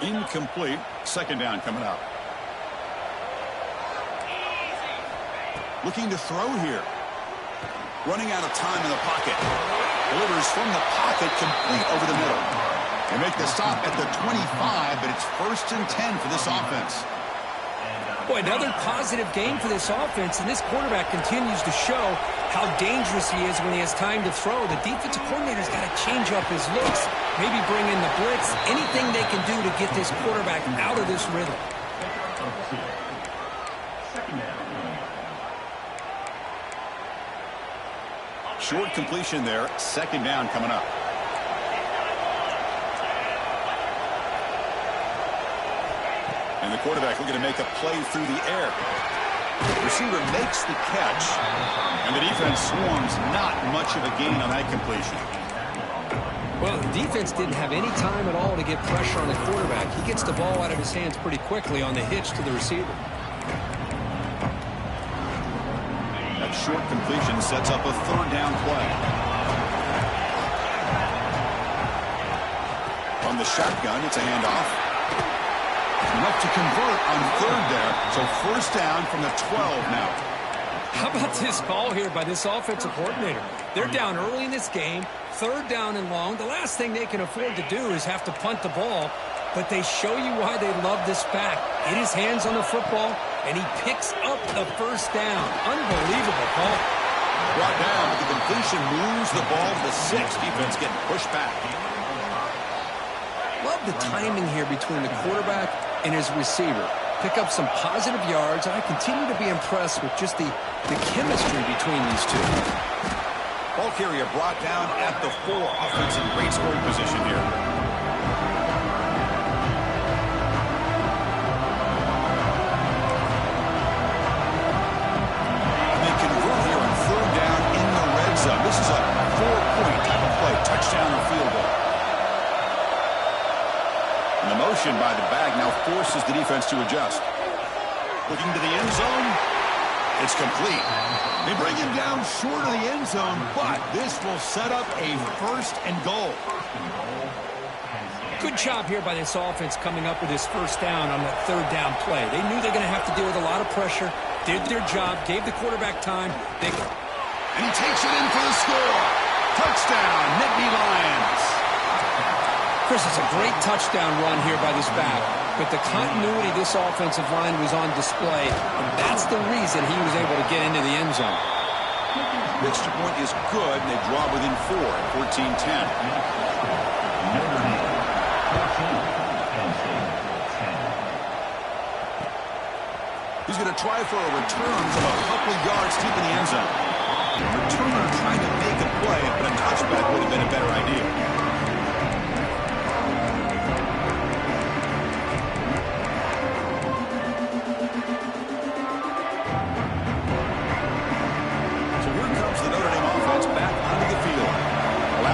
Incomplete. Second down coming up. Looking to throw here. Running out of time in the pocket. Delivers from the pocket, complete over the middle. They make the stop at the 25, but it's 1st and 10 for this offense. Boy, another positive game for this offense, and this quarterback continues to show how dangerous he is when he has time to throw. The defensive coordinator's got to change up his looks, maybe bring in the blitz, anything they can do to get this quarterback out of this rhythm. Short completion there. Second down coming up. And the quarterback looking to make a play through the air. The receiver makes the catch, and the defense swarms. Not much of a gain on that completion. Well, the defense didn't have any time at all to get pressure on the quarterback. He gets the ball out of his hands pretty quickly on the hitch to the receiver. That short completion sets up a third down play. From the shotgun, it's a handoff. Enough to convert on third there. So first down from the 12 now. How about this call here by this offensive coordinator? They're down early in this game, third down and long. The last thing they can afford to do is have to punt the ball, but they show you why they love this back. Get his hands on the football, and he picks up the first down. Unbelievable call. Brought down, but the completion moves the ball to the 6. Defense getting pushed back. Love the timing here between the quarterback and his receiver. Pick up some positive yards. I continue to be impressed with just the chemistry between these two. Ball carrier brought down at the 4. Offense in great scoring position here. And they convert here on third down in the red zone. This is a 4-point type of play. Touchdown or field goal. And the motion by the back now forces the defense to adjust. Looking to the end zone. It's complete. They bring him down short of the end zone, but this will set up a 1st and goal. Good job here by this offense coming up with this first down on that third down play. They knew they're going to have to deal with a lot of pressure, did their job, gave the quarterback time. And he takes it in for the score. Touchdown, Nittany Lions. Chris, it's a great touchdown run here by this back, but the continuity of this offensive line was on display, and that's the reason he was able to get into the end zone. The extra point is good, and they draw within 4 at 14-10. He's going to try for a return from a couple yards deep in the end zone. Returner trying to make a play, but a touchback would have been a better idea.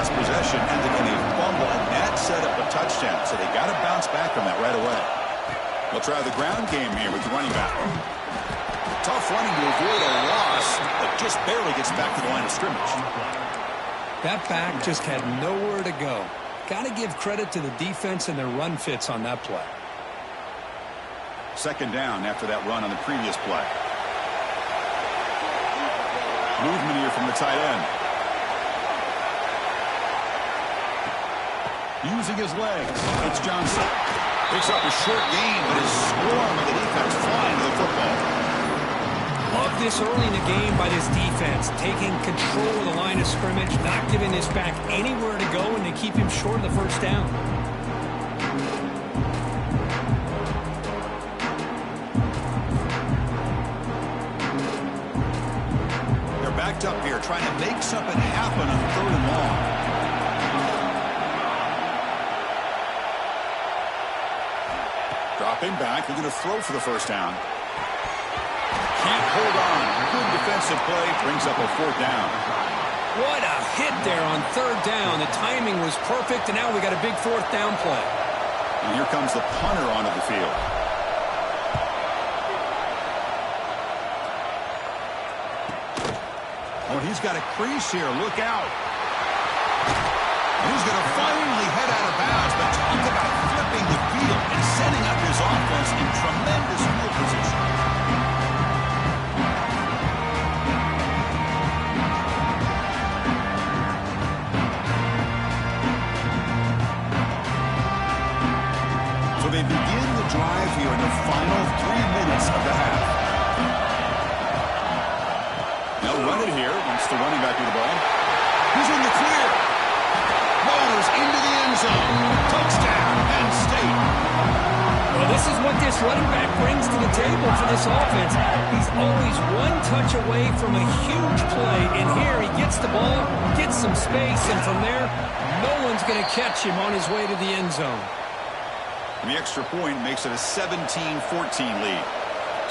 Possession ended in a fumble, and that set up a touchdown. So they got to bounce back from that right away. They'll try the ground game here with the running back. Tough running to avoid a loss, but just barely gets back to the line of scrimmage. That back just had nowhere to go. Got to give credit to the defense and their run fits on that play. Second down after that run on the previous play. Movement here from the tight end. Using his legs, it's Johnson. Picks up a short gain, but is swarmed by the defense flying to the football. Love this early in the game by this defense, taking control of the line of scrimmage, not giving this back anywhere to go, and they keep him short of the first down. They're backed up here, trying to make something happen on third and long. Dropping back, they're going to throw for the first down. Can't hold on. Good defensive play, brings up a 4th down. What a hit there on third down. The timing was perfect, and now we got a big 4th down play. And here comes the punter onto the field. Oh, he's got a crease here. Look out. And he's going to finally head out of bounds, but talk about flipping the field. defense in tremendous field position. So they begin the drive here in the final 3 minutes of the half. They'll run it here once the running back with the ball. He's in the clear. Motors into the end zone. Touchdown, Penn State. Well, this is what this running back brings to the table for this offense. He's always one touch away from a huge play. And here he gets the ball, gets some space, and from there, no one's going to catch him on his way to the end zone. And the extra point makes it a 17-14 lead.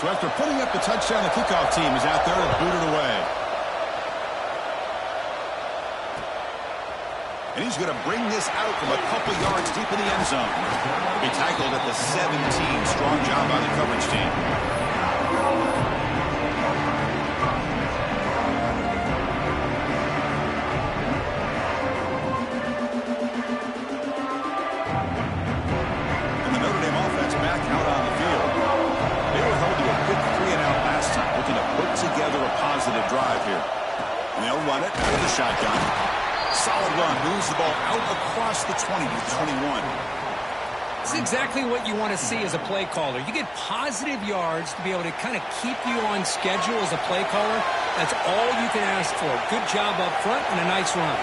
So after putting up the touchdown, the kickoff team is out there to boot it away. And he's going to bring this out from a couple yards deep in the end zone. He'll be tackled at the 17. Strong job by the coverage team. And the Notre Dame offense back out on the field. They were held to a quick 3-and-out last time, looking to put together a positive drive here. And they'll run it out of the shotgun. Solid run, moves the ball out across the 20 to 21. It's exactly what you want to see as a play caller. You get positive yards to be able to kind of keep you on schedule as a play caller. That's all you can ask for. Good job up front and a nice run.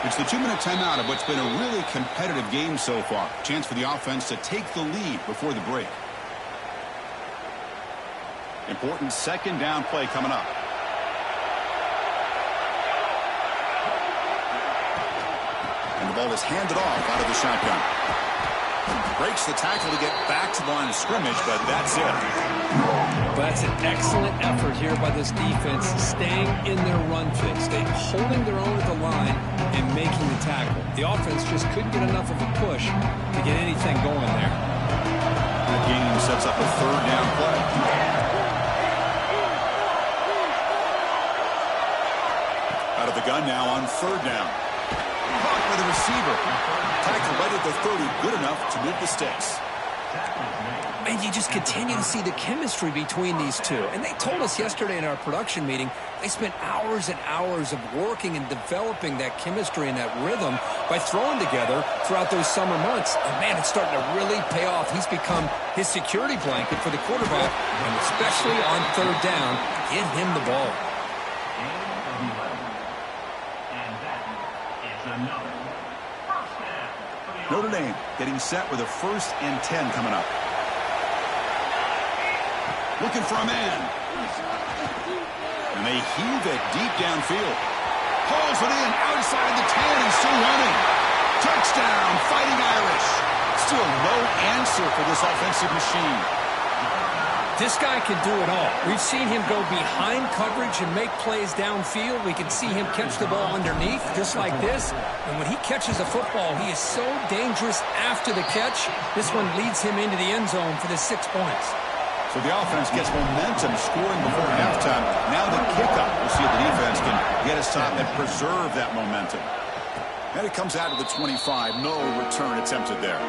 It's the 2-minute timeout of what's been a really competitive game so far. Chance for the offense to take the lead before the break. Important second down play coming up. And the ball is handed off out of the shotgun. Breaks the tackle to get back to the line of scrimmage, but that's it. That's an excellent effort here by this defense, staying in their run fix, holding their own at the line and making the tackle. The offense just couldn't get enough of a push to get anything going there. That game sets up a third down play. Out of the gun now on third down. Caught by the receiver. Tackle right at the 30, good enough to move the sticks. And you just continue to see the chemistry between these two. And they told us yesterday in our production meeting, they spent hours and hours of working and developing that chemistry and that rhythm by throwing together throughout those summer months. And man, it's starting to really pay off. He's become his security blanket for the quarterback, and especially on third down, give him the ball. Notre Dame getting set with a 1st and 10 coming up. Looking for a man. And they heave it deep downfield. Hauls it in outside the 10 and still running. Touchdown, Fighting Irish. Still no answer for this offensive machine. This guy can do it all. We've seen him go behind coverage and make plays downfield. We can see him catch the ball underneath, just like this. And when he catches a football, he is so dangerous after the catch. This one leads him into the end zone for the 6 points. So the offense gets momentum, scoring before halftime. Now the kickoff. We'll see if the defense can get a stop and preserve that momentum. And it comes out to the 25. No return attempted there.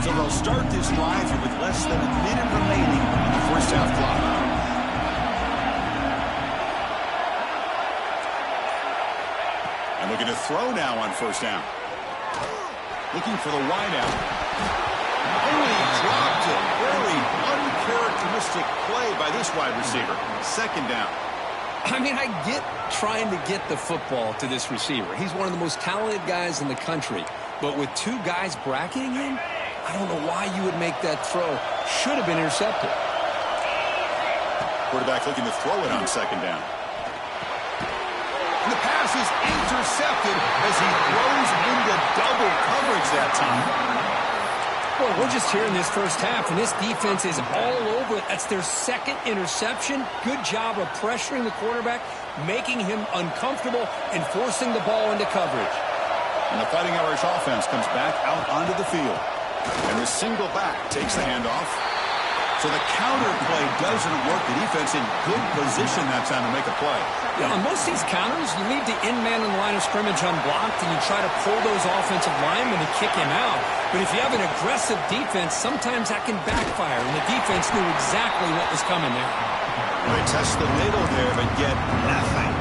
So they'll start this drive here with less than a minute remaining in the first half clock. And looking to throw now on first down. Looking for the wideout. Only dropped it. Very uncharacteristic play by this wide receiver. Second down. I mean, I get trying to get the football to this receiver. He's one of the most talented guys in the country. But with two guys bracketing him, I don't know why you would make that throw. Should have been intercepted. Quarterback looking to throw it on second down. And the pass is intercepted as he throws into double coverage that time. Well, we're just here in this first half, and this defense is all over it. That's their second interception. Good job of pressuring the quarterback, making him uncomfortable, and forcing the ball into coverage. And the Fighting Irish offense comes back out onto the field. And the single back takes the handoff. So the counter play doesn't work. The defense in good position that time to make a play. Yeah, on most of these counters, you leave the in man in the line of scrimmage unblocked, and you try to pull those offensive linemen to kick him out. But if you have an aggressive defense, sometimes that can backfire, and the defense knew exactly what was coming there. They test the middle there, but get nothing.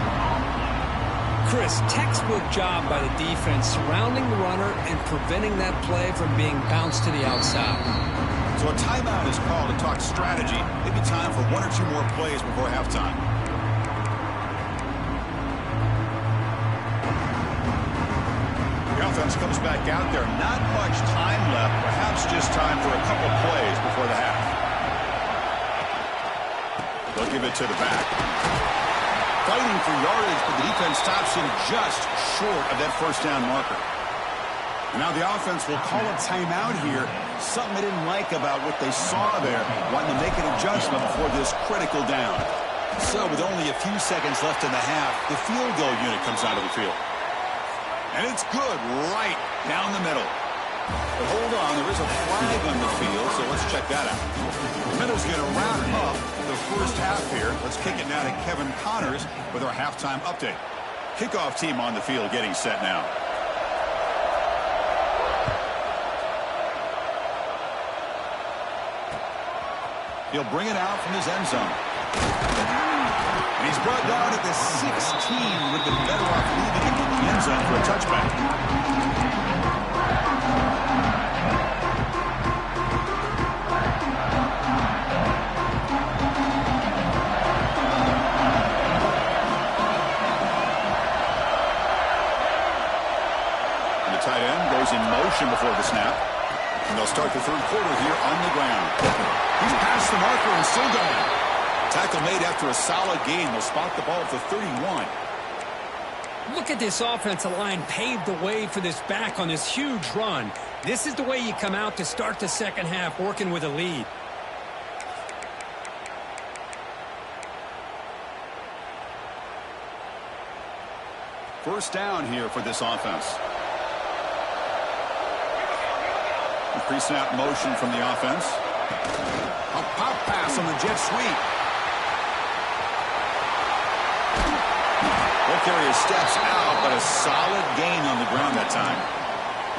Chris, textbook job by the defense surrounding the runner and preventing that play from being bounced to the outside. So a timeout is called to talk strategy. Maybe time for one or two more plays before halftime. The offense comes back out there. Not much time left. Perhaps just time for a couple plays before the half. They'll give it to the back. Fighting for yardage, but the defense stops him just short of that first down marker. And now the offense will call a timeout here. Something they didn't like about what they saw there. Wanting to make an adjustment before this critical down. So with only a few seconds left in the half, the field goal unit comes out of the field. And it's good right down the middle. But hold on, there is a flag on the field, so let's check that out. The middle's going to round up the first half here. Let's kick it now to Kevin Connors with our halftime update. Kickoff team on the field getting set now. He'll bring it out from his end zone. And he's brought down at the 16. Would have been better off leaving it in the end zone for a touchback. And the tight end goes in motion before the snap. And they'll start the third quarter here on the ground. He's past the marker and still going. Tackle made after a solid gain. They'll spot the ball at the 31. Look at this offensive line paved the way for this back on this huge run. This is the way you come out to start the second half, working with a lead. First down here for this offense. Pre-snap motion from the offense. A pop pass on the jet sweep. Both areas steps out, but a solid gain on the ground that time.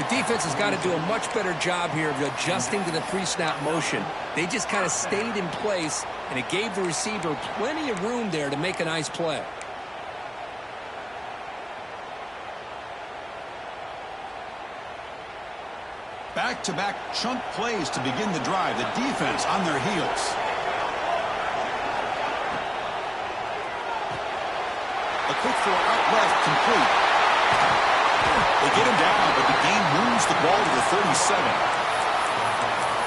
The defense has got to do a much better job here of adjusting to the pre-snap motion. They just kind of stayed in place, and it gave the receiver plenty of room there to make a nice play. Back-to-back chunk plays to begin the drive. The defense on their heels. A quick throw out left, complete. They get him down, but the game moves the ball to the 37.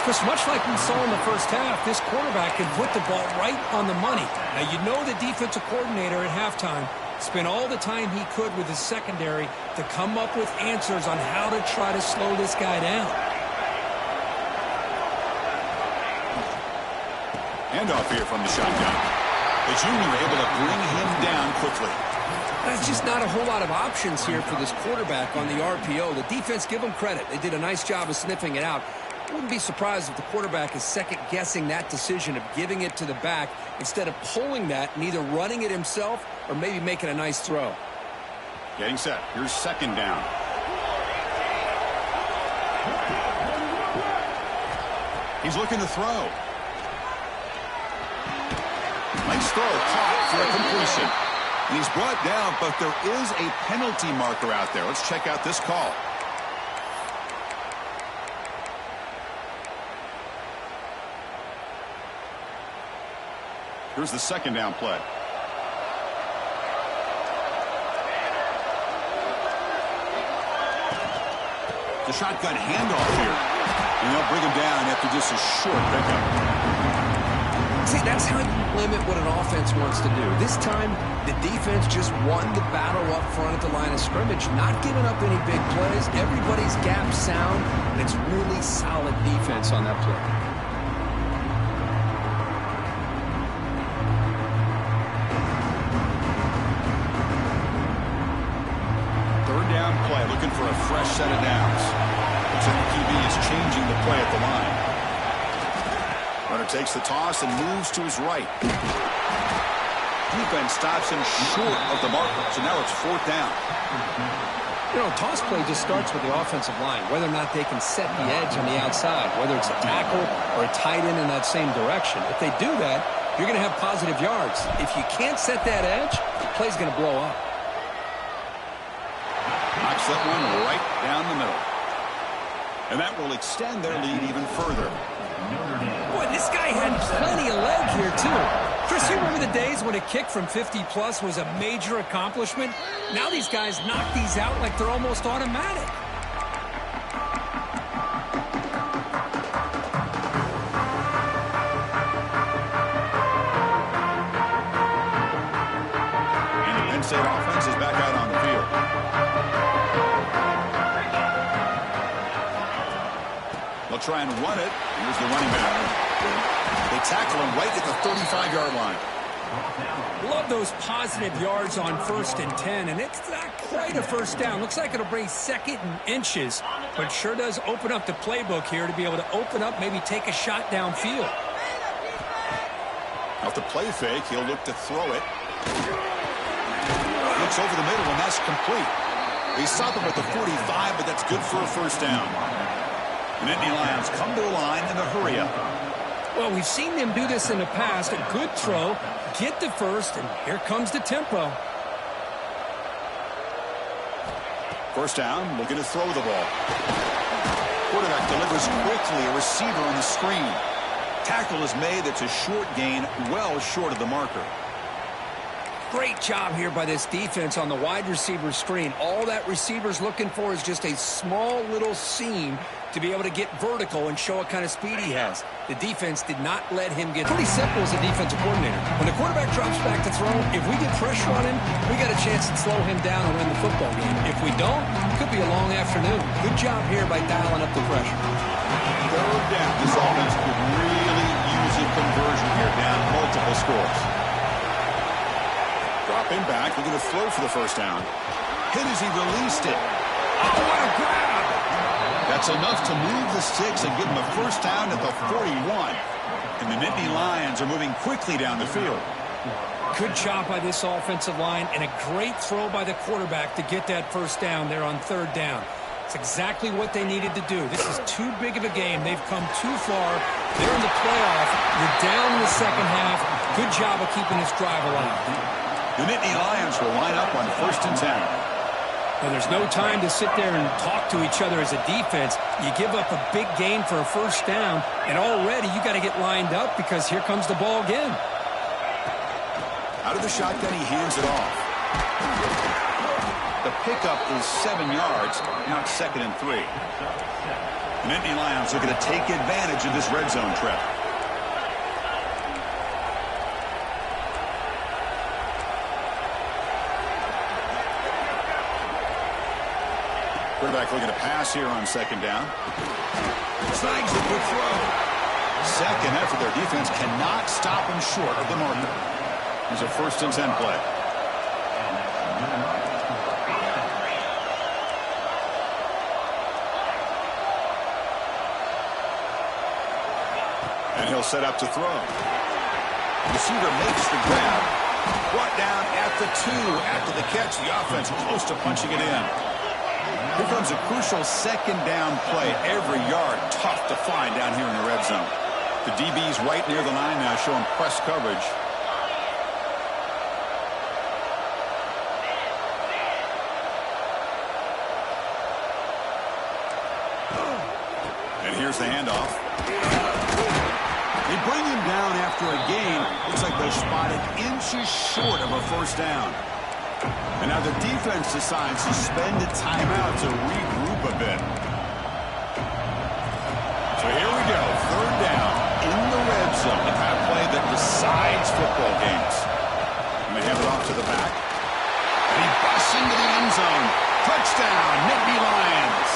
Chris, much like we saw in the first half, this quarterback can put the ball right on the money. Now, you know the defensive coordinator at halftime spent all the time he could with his secondary to come up with answers on how to try to slow this guy down. Handoff here from the shotgun. The junior able to bring him down quickly. There's just not a whole lot of options here for this quarterback on the RPO. The defense, give them credit. They did a nice job of sniffing it out. I wouldn't be surprised if the quarterback is second-guessing that decision of giving it to the back instead of pulling that and either running it himself or maybe making a nice throw. Getting set. Here's second down. He's looking to throw. Nice throw, caught for a completion. And he's brought down, but there is a penalty marker out there. Let's check out this call. Here's the second down play. The shotgun handoff here. And they'll bring him down after just a short pickup. See, that's how you limit what an offense wants to do. This time, the defense just won the battle up front at the line of scrimmage, not giving up any big plays. Everybody's gap sound, and it's really solid defense on that play. Third down play, looking for a fresh set of downs. Looks like the QB is changing the play at the line. Runner takes the toss and moves to his right. Defense stops him short of the marker, so now it's 4th down. You know, toss play just starts with the offensive line, whether or not they can set the edge on the outside, whether it's a tackle or a tight end in that same direction. If they do that, you're going to have positive yards. If you can't set that edge, the play's going to blow up. Knocks that one right down the middle. And that will extend their lead even further. Boy, this guy had plenty of leg here, too. Chris, you remember the days when a kick from 50-plus was a major accomplishment? Now these guys knock these out like they're almost automatic. And the Penn State offense is back out on the field. They'll try and run it. Here's the running back. They tackle him right at the 35-yard line. Love those positive yards on 1st and 10, and it's not quite a first down. Looks like it'll bring 2nd and inches, but sure does open up the playbook here to be able to open up, maybe take a shot downfield. Off the play fake, he'll look to throw it. Looks over the middle, and that's complete. They stop him at the 45, but that's good for a first down. The Nittany Lions come to the line in a hurry-up. Well, we've seen them do this in the past. A good throw, get the first, and here comes the tempo. First down, looking to throw the ball. Quarterback delivers quickly, a receiver on the screen. Tackle is made. It's a short gain, well short of the marker. Great job here by this defense on the wide receiver screen. All that receiver's looking for is just a small little seam to be able to get vertical and show what kind of speed he has. The defense did not let him get... Pretty simple as a defensive coordinator. When the quarterback drops back to throw, if we get pressure on him, we got a chance to slow him down and win the football game. If we don't, it could be a long afternoon. Good job here by dialing up the pressure. 3rd down. This offense could really use a conversion here, down multiple scores. Dropping back, looking to throw for the first down. Hit as he released it. Oh, what a grab! That's enough to move the sticks and give him a first down at the 41. And the Nittany Lions are moving quickly down the field. Good job by this offensive line and a great throw by the quarterback to get that first down there on 3rd down. It's exactly what they needed to do. This is too big of a game. They've come too far. They're in the playoff. You're down in the second half. Good job of keeping this drive alive. The Nittany Lions will line up on 1st and 10. Well, there's no time to sit there and talk to each other as a defense. You give up a big gain for a first down, and already you got to get lined up because here comes the ball again. Out of the shotgun, he hands it off. The pickup is 7 yards. Now it's 2nd and 3. The Nittany Lions are going to take advantage of this red zone trip. Quarterback looking to pass here on 2nd down. Snags a good throw. 2nd effort. Their defense cannot stop him short of the marker. Here's a 1st and 10 play. And he'll set up to throw. Receiver makes the grab. Brought down at the 2 after the catch. The offense close to punching it in. Here comes a crucial 2nd down play. Every yard tough to find down here in the red zone. The DB's right near the line now showing press coverage. And here's the handoff. They bring him down after a gain. Looks like they're spotted inches short of a first down. And now the defense decides to spend a timeout to regroup a bit. So here we go. 3rd down in the red zone. The kind of play that decides football games. And they hand it off to the back. And he busts into the end zone. Touchdown, Nittany Lions.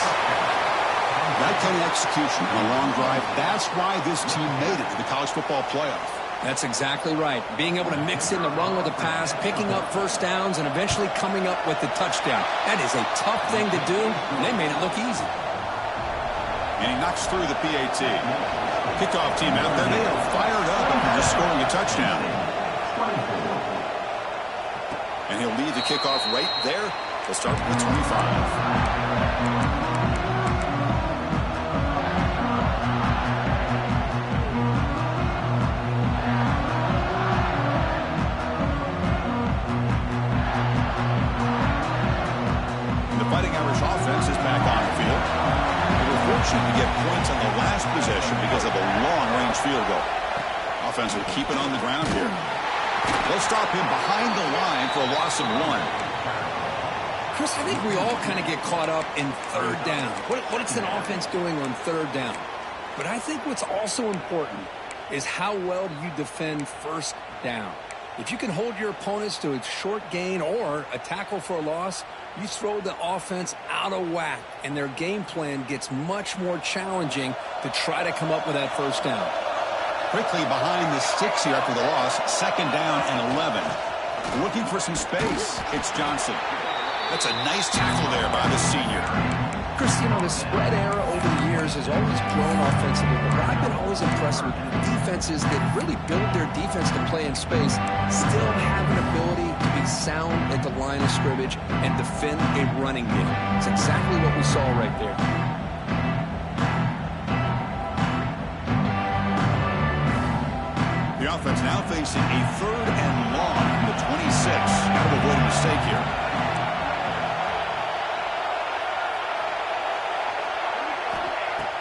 That kind of execution on a long drive, that's why this team made it to the college football playoff. That's exactly right. Being able to mix in the run with the pass, picking up first downs, and eventually coming up with the touchdown. That is a tough thing to do, and they made it look easy. And he knocks through the PAT. Kickoff team out there. They are fired up after just scoring a touchdown. And he'll lead the kickoff right there. They'll start with the 25. Offense is back on the field. They were fortunate to get points on the last possession because of a long-range field goal. Offense will keep it on the ground here. They'll stop him behind the line for a loss of 1. Chris, I think we all kind of get caught up in third down. What is an offense doing on third down? But I think what's also important is how well do you defend first down. If you can hold your opponents to a short gain or a tackle for a loss, you throw the offense out of whack, and their game plan gets much more challenging to try to come up with that first down. Quickly behind the sticks here after the loss, 2nd down and 11. Looking for some space, it's Johnson. That's a nice tackle there by the senior. Chris, you know, the spread era over the years has always grown offensively, but I've been always impressed with defenses that really build their defense to play in space, still have an ability to be sound at the line of scrimmage and defend a running game. It's exactly what we saw right there. The offense now facing a 3rd and long from the 26. Got to avoid a mistake here.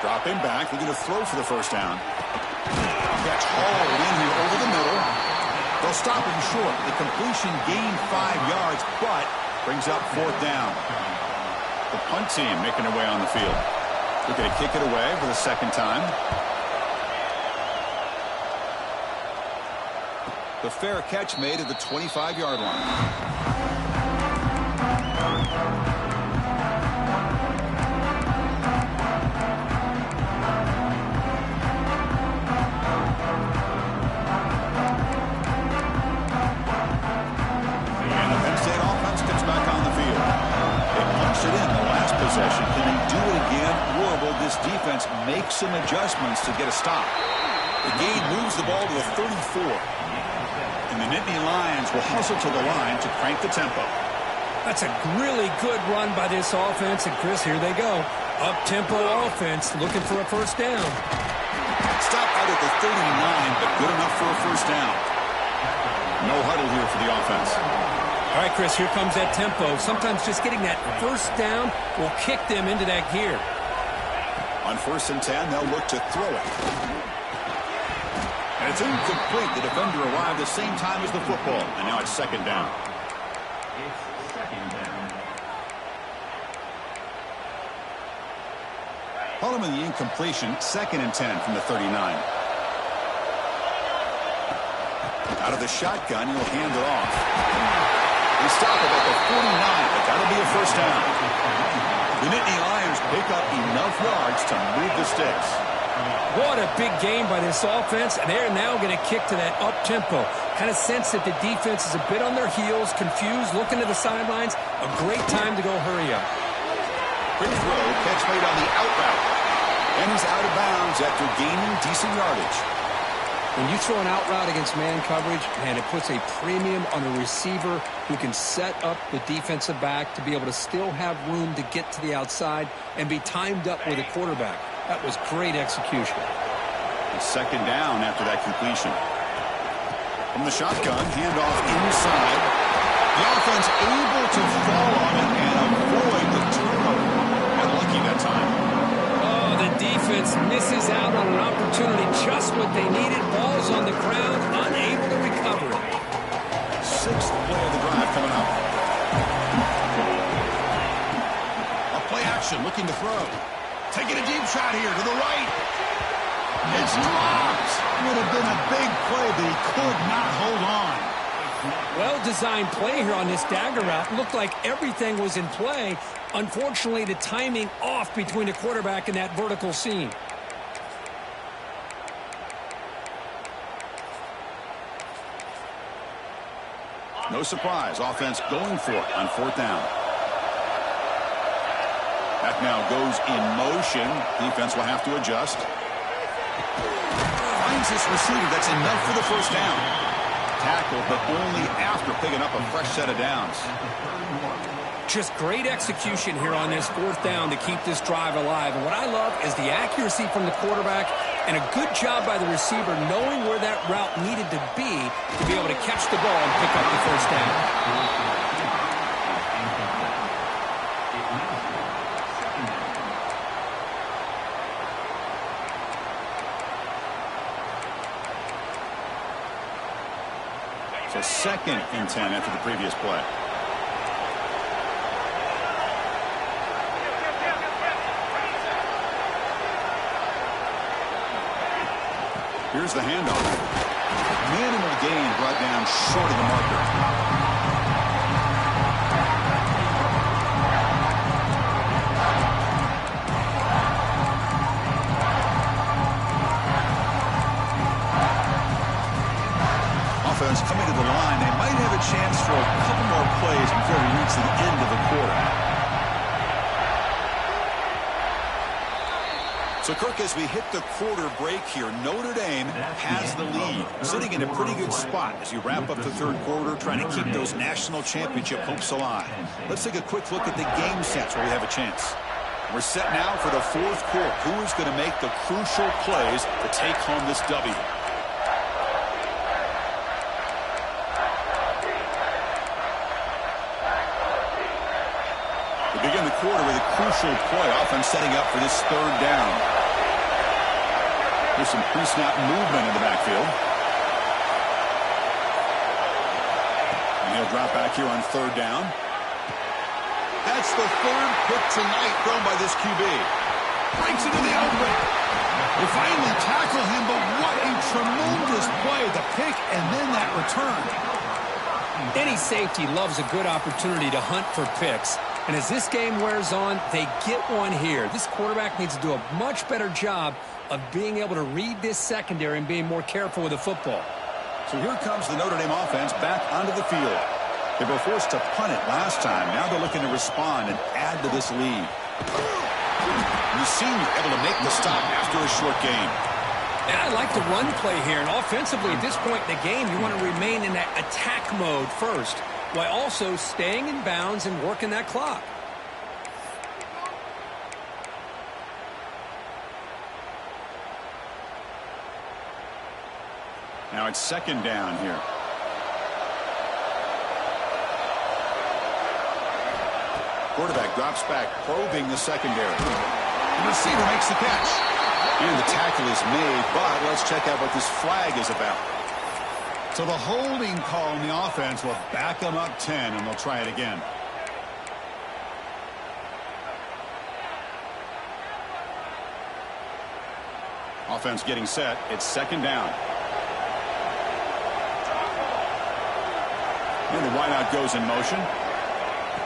Dropping back, looking to throw for the first down. Gets hauled in here over the middle. They'll stop him short. The completion gained 5 yards, but brings up 4th down. The punt team making their way on the field. Looking to kick it away for the 2nd time. The fair catch made at the 25-yard line. Possession. Can they do it again, or will this defense make some adjustments to get a stop? The gain moves the ball to a 34. And the Nittany Lions will hustle to the line to crank the tempo. That's a really good run by this offense. And, Chris, here they go. Up-tempo offense looking for a first down. Stop out at the 39, but good enough for a first down. No huddle here for the offense. All right, Chris, here comes that tempo. Sometimes just getting that first down will kick them into that gear. On 1st and 10, they'll look to throw it. And it's incomplete. The defender arrived the same time as the football. And now it's 2nd down. It's 2nd down. Following the incompletion, 2nd and 10 from the 39. Out of the shotgun, he'll hand it off. They stop it at the 49, but that'll be a first down. The Nittany Lions pick up enough yards to move the sticks. What a big game by this offense, and they're now going to kick to that up-tempo. Kind of sense that the defense is a bit on their heels, confused, looking to the sidelines. A great time to go hurry up. Quick throw, catch made on the out route. And he's out of bounds after gaining decent yardage. When you throw an out route against man coverage, man, it puts a premium on a receiver who can set up the defensive back to be able to still have room to get to the outside and be timed up with a quarterback. That was great execution. A 2nd down after that completion. From the shotgun, handoff inside. The offense able to fall on it and avoid the turnover. And lucky that time. Oh, the defense misses out on an opportunity, just what they needed. Ball's on the ground, unable to recover it. 6th play of the drive coming up. A play action, looking to throw. Taking a deep shot here to the right. It's dropped. Would have been a big play, but he could not hold on. Well-designed play here on this dagger route. Looked like everything was in play. Unfortunately, the timing off between the quarterback and that vertical seam. No surprise. Offense going for it on 4th down. That now goes in motion. Defense will have to adjust. Finds this receiver. That's enough for the first down. Tackle, but only after picking up a fresh set of downs. Just great execution here on this fourth down to keep this drive alive. And what I love is the accuracy from the quarterback and a good job by the receiver knowing where that route needed to be able to catch the ball and pick up the first down. So 2nd and 10 after the previous play. Here's the handoff. Minimal gain brought down short of the marker. Coming to the line, they might have a chance for a couple more plays before we reach the end of the quarter. So, Kirk, as we hit the quarter break here, Notre Dame has the lead, sitting in a pretty good spot as you wrap up the third quarter, trying to keep those national championship hopes alive. Let's take a quick look at the game sets where we have a chance. We're set now for the fourth quarter. Who is going to make the crucial plays to take home this W? Begin the quarter with a crucial play, often setting up for this third down. There's some pre-snap movement in the backfield. And he'll drop back here on third down. That's the third pick tonight thrown by this QB. Breaks into the open. They finally tackle him, but what a tremendous play. The pick and then that return. Any safety loves a good opportunity to hunt for picks. And as this game wears on, they get one here. This quarterback needs to do a much better job of being able to read this secondary and being more careful with the football. So here comes the Notre Dame offense back onto the field. They were forced to punt it last time. Now they're looking to respond and add to this lead. The senior able to make the stop after a short gain. And I like the run play here. And offensively, at this point in the game, you want to remain in that attack mode first, while also staying in bounds and working that clock. Now it's second down here. Quarterback drops back, probing the secondary. The receiver makes the catch. And the tackle is made, but let's check out what this flag is about. So the holding call on the offense will back them up 10, and they'll try it again. Offense getting set. It's second down. And the wideout goes in motion.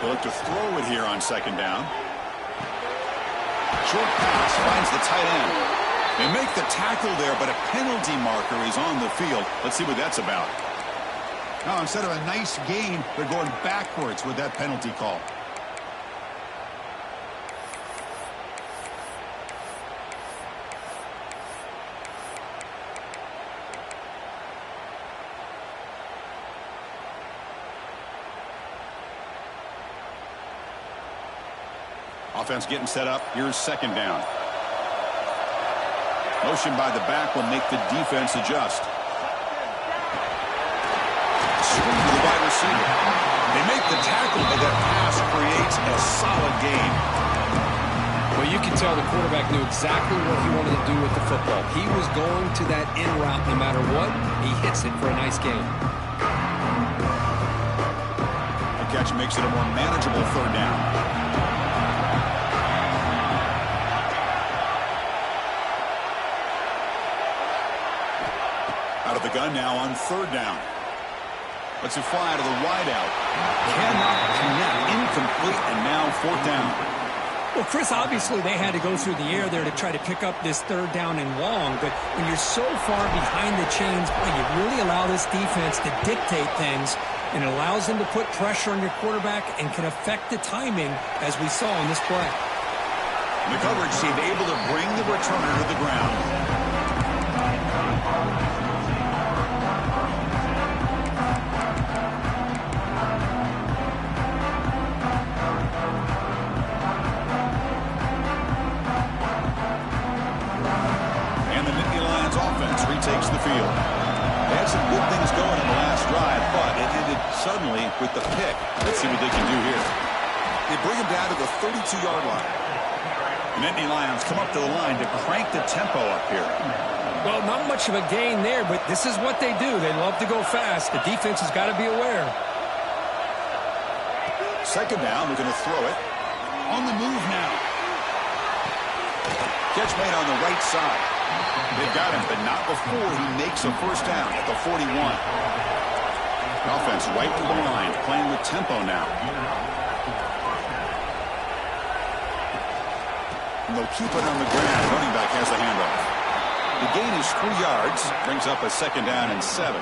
They look to throw it here on second down. Short pass finds the tight end. They make the tackle there, but a penalty marker is on the field. Let's see what that's about. Now, instead of a nice gain, they're going backwards with that penalty call. Offense getting set up. Here's second down. Motion by the back will make the defense adjust. Swing to the wide receiver. They make the tackle, but that pass creates a solid gain. Well, you can tell the quarterback knew exactly what he wanted to do with the football. He was going to that in route no matter what. He hits it for a nice gain. The catch makes it a more manageable third down. Out of the gun now on third down. Let's it fly to the wideout. Cannot connect. Incomplete, and now fourth down. Well, Chris, obviously they had to go through the air there to try to pick up this third down and long, but when you're so far behind the chains, boy, you really allow this defense to dictate things, and it allows them to put pressure on your quarterback and can affect the timing, as we saw in this play. The coverage team able to bring the returner to the ground. And the Nittany Lions offense retakes the field. They had some good things going in the last drive, but it ended suddenly with the pick. Let's see what they can do here. They bring him down to the 32-yard line. The Nittany Lions come up to the line to crank the tempo up here. Well, not much of a gain there, but this is what they do. They love to go fast. The defense has got to be aware. Second down, they're going to throw it. On the move now. Catch made on the right side. They've got him, but not before he makes a first down at the 41. Offense right to the line, playing with tempo now. And they'll keep it on the ground. Running back has the handoff. The gain is 3 yards. Brings up a second down and 7.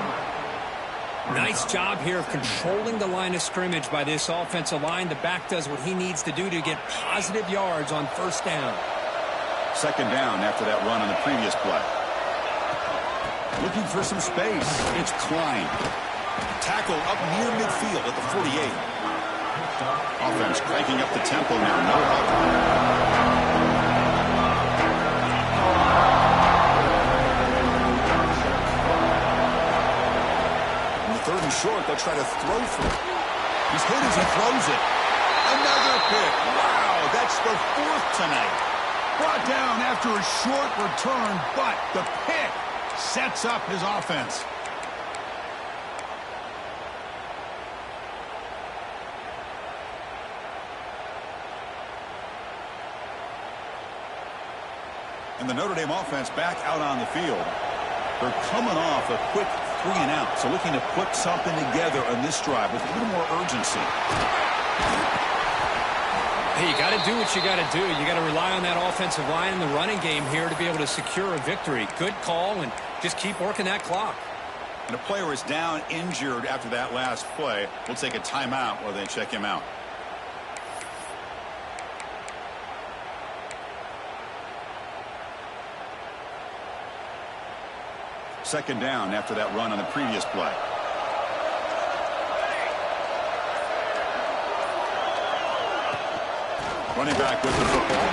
Nice job here of controlling the line of scrimmage by this offensive line. The back does what he needs to do to get positive yards on first down. Second down after that run on the previous play. Looking for some space. It's Klein. Tackle up near midfield at the 48. Offense cranking up the tempo now. No help. Third and short, they'll try to throw for it. He's hit as he throws it. Another pick. Wow, that's the 4th tonight. Brought down after a short return, but the pick sets up his offense. And the Notre Dame offense back out on the field. They're coming off a quick 3 and out, so looking to put something together on this drive with a little more urgency. Hey, you got to do what you got to do. You got to rely on that offensive line in the running game here to be able to secure a victory. Good call, and just keep working that clock. And a player is down injured after that last play. We'll take a timeout while they check him out. Second down after that run on the previous play. Running back with the football.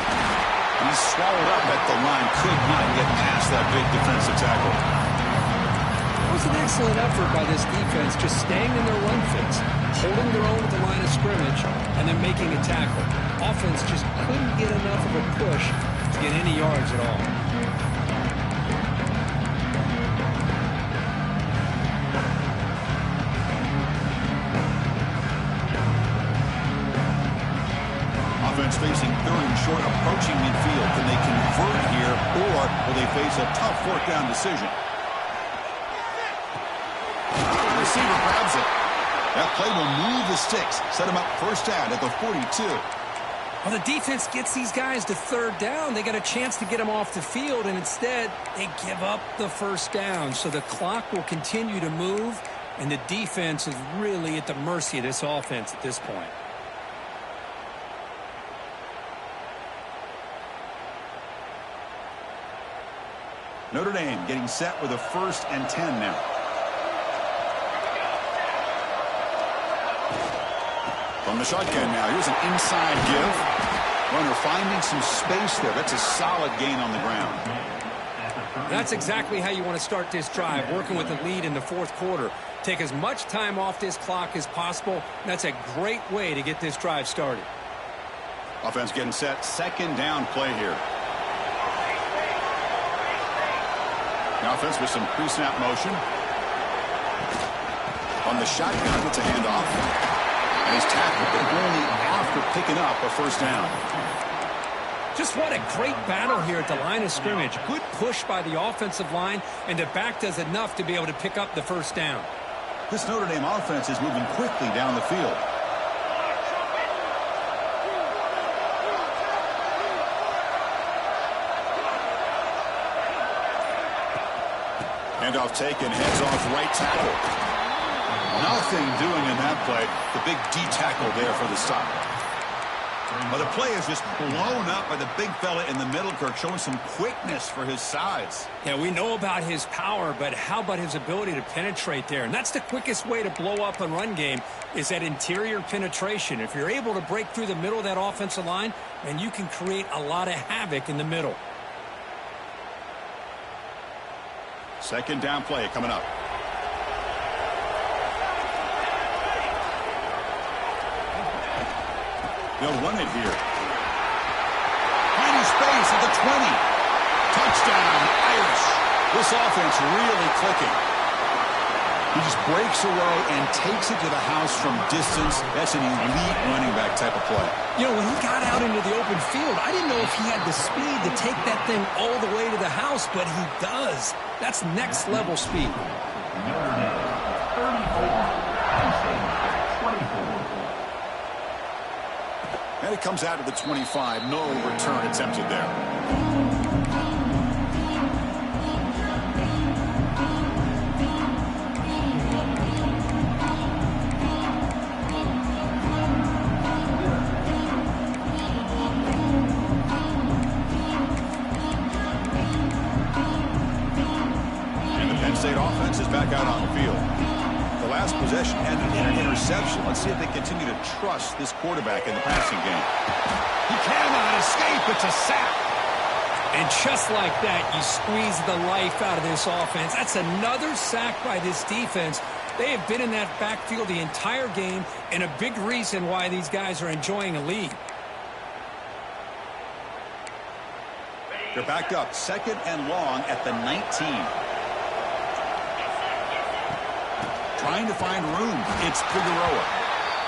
He's swallowed up at the line. Could not get past that big defensive tackle. It was an excellent effort by this defense, just staying in their run fits, holding their own at the line of scrimmage, and then making a tackle. Offense just couldn't get enough of a push to get any yards at all. Offense facing third and short, approaching midfield. Can they convert here, or will they face a tough 4th down decision? The receiver grabs it. That play will move the sticks, set him up first down at the 42. Well, the defense gets these guys to third down. They got a chance to get them off the field, and instead they give up the first down. So the clock will continue to move, and the defense is really at the mercy of this offense at this point. Notre Dame getting set with a 1st and 10 now. From the shotgun now, here's an inside give. Runner finding some space there. That's a solid gain on the ground. That's exactly how you want to start this drive, working with a lead in the 4th quarter. Take as much time off this clock as possible. That's a great way to get this drive started. Offense getting set. Second down play here. The offense with some pre-snap motion. On the shotgun, it's a handoff. And he's tackled, but only after picking up a first down. Just what a great battle here at the line of scrimmage. Good push by the offensive line, and the back does enough to be able to pick up the first down. This Notre Dame offense is moving quickly down the field. Handoff taken, heads off right tackle. Nothing doing in that play. The big D tackle there for the stop. Well, the play is just blown up by the big fella in the middle, Kirk, showing some quickness for his size. Yeah, we know about his power, but how about his ability to penetrate there? And that's the quickest way to blow up a run game is that interior penetration. If you're able to break through the middle of that offensive line, then you can create a lot of havoc in the middle. Second down play coming up. They'll run it here. Finding space at the 20. Touchdown, Irish. This offense really clicking. He just breaks away and takes it to the house from distance. That's an elite running back type of play. You know, when he got out into the open field, I didn't know if he had the speed to take that thing all the way to the house, but he does. That's next level speed. Notre Dame, 34. 24. And it comes out to the 25. No return attempted there. And the Penn State offense is back out on the field. The last possession ended in an interception. Let's see if they continue to trust this quarterback in the passing game. He cannot escape. It's a sack. And just like that, you squeeze the life out of this offense. That's another sack by this defense. They have been in that backfield the entire game, and a big reason why these guys are enjoying a lead. They're backed up, second and long at the 19. Trying to find room. It's Figueroa.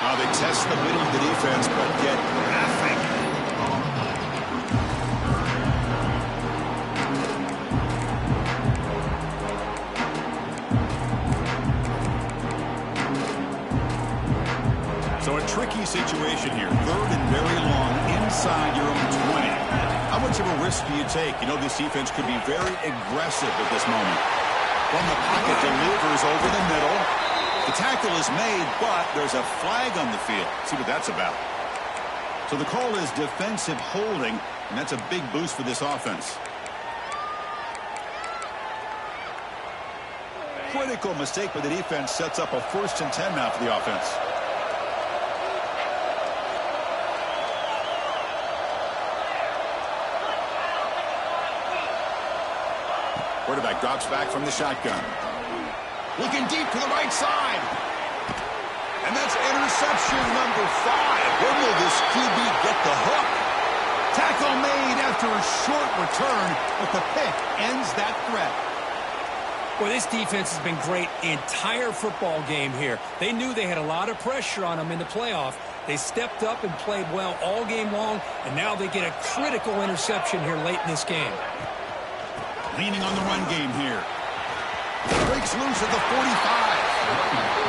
Now they test the middle of the defense, but get graphic. So a tricky situation here. Third and very long inside your own 20. How much of a risk do you take? You know this defense could be very aggressive at this moment. From the pocket, delivers over the middle. The tackle is made, but there's a flag on the field. See what that's about. So the call is defensive holding, and that's a big boost for this offense. Critical mistake by the defense sets up a 1st and 10 now for the offense. Quarterback drops back from the shotgun. Looking deep to the right side. And that's interception number 5. When will this QB get the hook? Tackle made after a short return, but the pick ends that threat. Well, this defense has been great the entire football game here. They knew they had a lot of pressure on them in the playoff. They stepped up and played well all game long, and now they get a critical interception here late in this game. Leaning on the run game here. Breaks loose at the 45.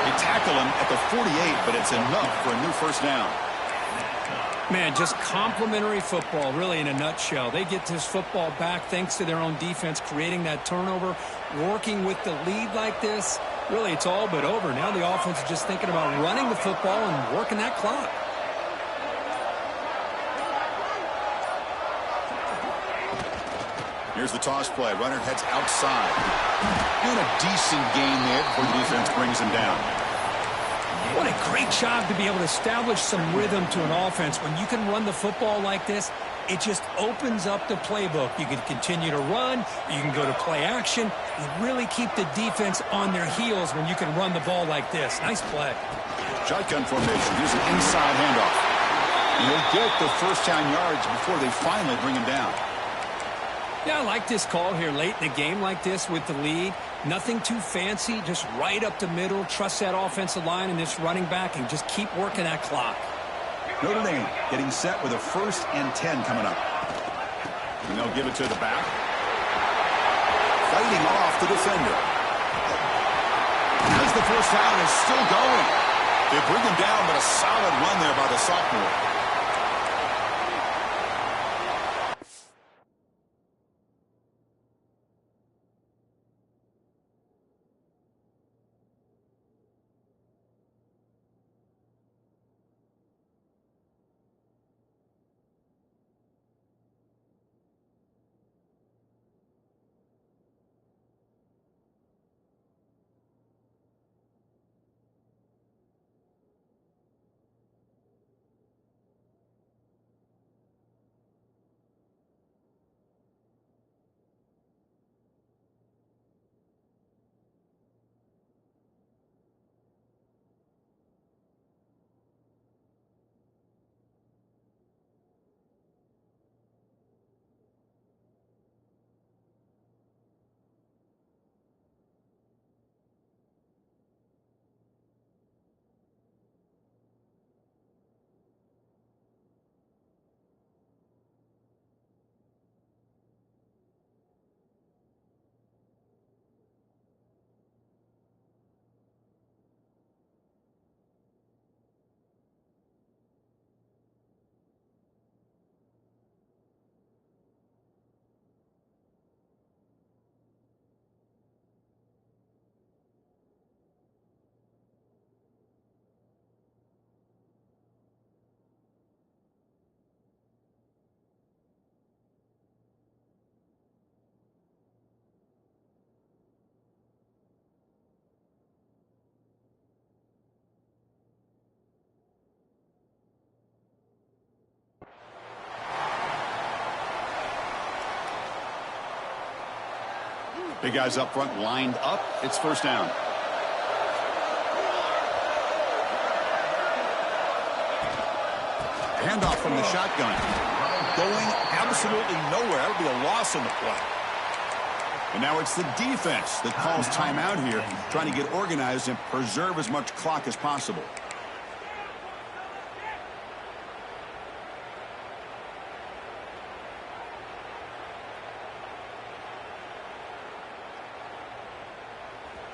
They tackle him at the 48, but it's enough for a new first down. Man, just complimentary football, really, in a nutshell. They get this football back thanks to their own defense, creating that turnover, working with the lead like this. Really, it's all but over. Now the offense is just thinking about running the football and working that clock. Here's the toss play. Runner heads outside. Doing a decent gain there before the defense brings him down. What a great job to be able to establish some rhythm to an offense. When you can run the football like this, it just opens up the playbook. You can continue to run. You can go to play action. You really keep the defense on their heels when you can run the ball like this. Nice play. Shotgun formation. Here's an inside handoff. And he'll get the first down yards before they finally bring him down. Yeah, I like this call here late in the game like this with the lead. Nothing too fancy, just right up the middle. Trust that offensive line and this running back and just keep working that clock. Notre Dame getting set with a 1st and 10 coming up. And they'll give it to the back. Fighting off the defender. As the first down is still going. They bring him down, but a solid run there by the sophomore. Big guys up front lined up. It's first down. Handoff from the shotgun. Going absolutely nowhere. That would be a loss on the play. And now it's the defense that calls timeout here, trying to get organized and preserve as much clock as possible.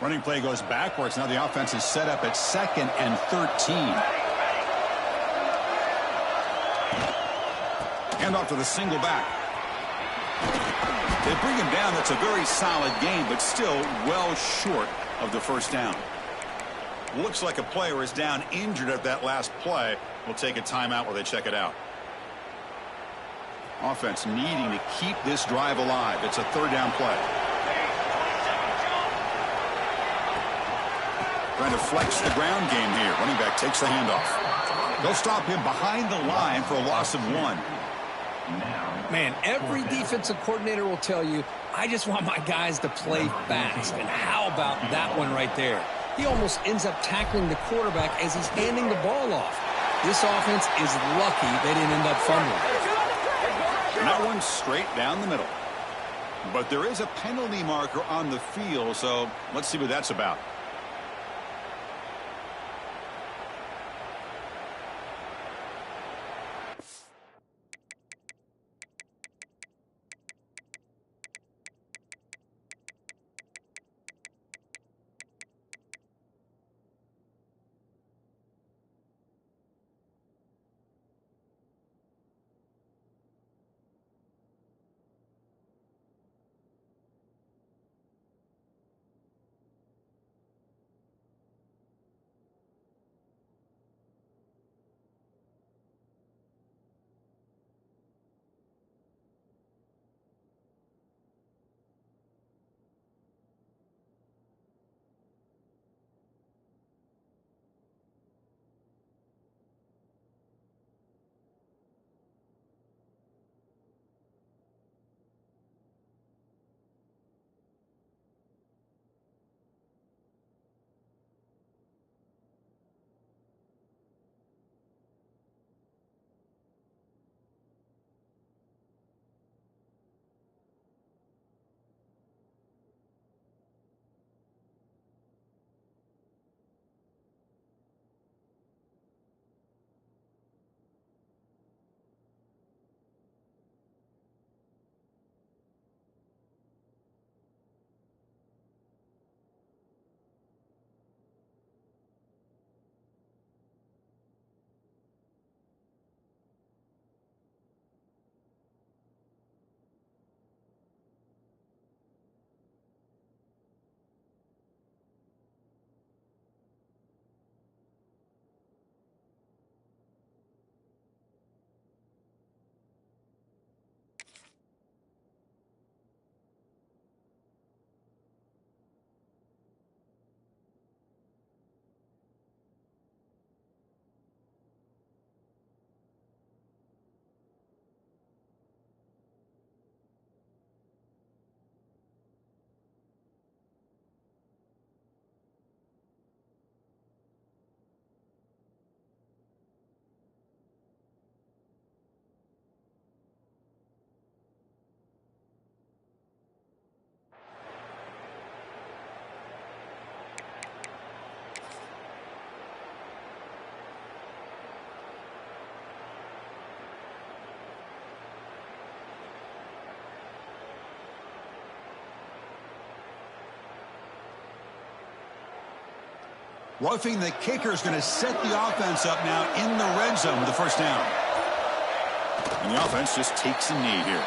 Running play goes backwards. Now the offense is set up at 2nd and 13. Hand off to the single back. They bring him down. That's a very solid game, but still well short of the first down. Looks like a player is down injured at that last play. We'll take a timeout while they check it out. Offense needing to keep this drive alive. It's a third down play. Trying to flex the ground game here. Running back takes the handoff. They'll stop him behind the line for a loss of 1. Man, every defensive coordinator will tell you, I just want my guys to play fast. And how about that one right there? He almost ends up tackling the quarterback as he's handing the ball off. This offense is lucky they didn't end up fumbling. And that one's straight down the middle. But there is a penalty marker on the field, so let's see what that's about. Roughing the kicker is going to set the offense up now in the red zone with the first down. And the offense just takes a knee here.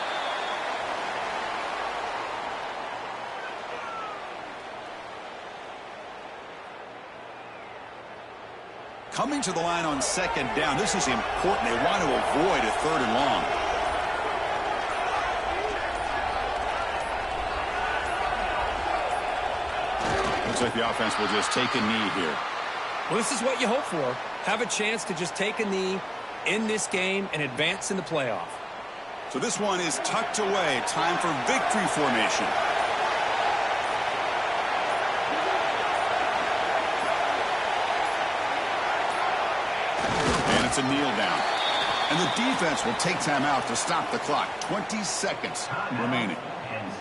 Coming to the line on second down. This is important. They want to avoid a third and long. Looks like the offense will just take a knee here. Well, this is what you hope for. Have a chance to just take a knee in this game and advance in the playoff. So this one is tucked away. Time for victory formation. It's a kneel down. And the defense will take time out to stop the clock. 20 seconds remaining.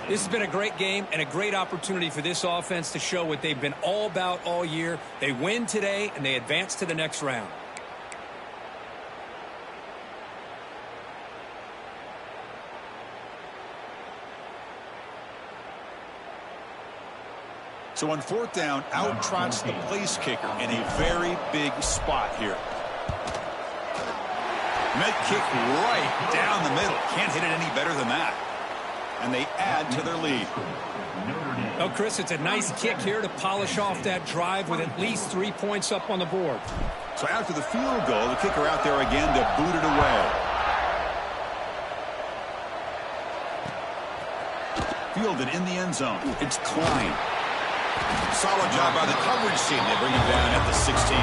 This has been a great game and a great opportunity for this offense to show what they've been all about all year. They win today, and they advance to the next round. So on fourth down, out trots the place kicker in a very big spot here. Met kick right down the middle. Can't hit it any better than that. And they add to their lead. Well, Chris, it's a nice kick here to polish off that drive with at least 3 points up on the board. So after the field goal, the kicker out there again to boot it away. Fielded in the end zone. It's Klein. Solid job by the coverage team. They bring him down at the 16.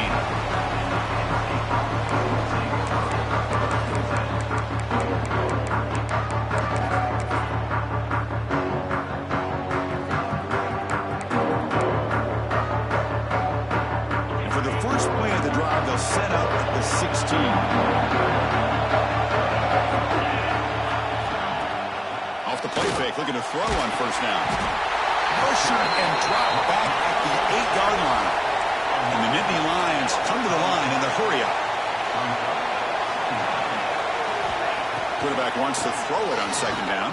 They'll set up at the 16. Off the play fake, looking to throw on first down. Pressure and drop back at the 8-yard line. And the Nittany Lions come to the line in the hurry up. Quarterback wants to throw it on second down.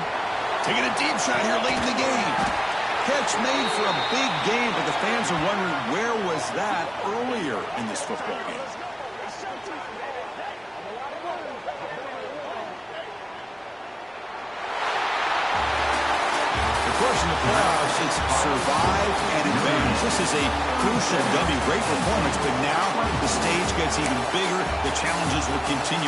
Taking a deep shot here late in the game. Catch made for a big game, but the fans are wondering where was that earlier in this football game. The question of playoffs is survive and advance. This is a crucial W. Great performance, but now the stage gets even bigger. The challenges will continue.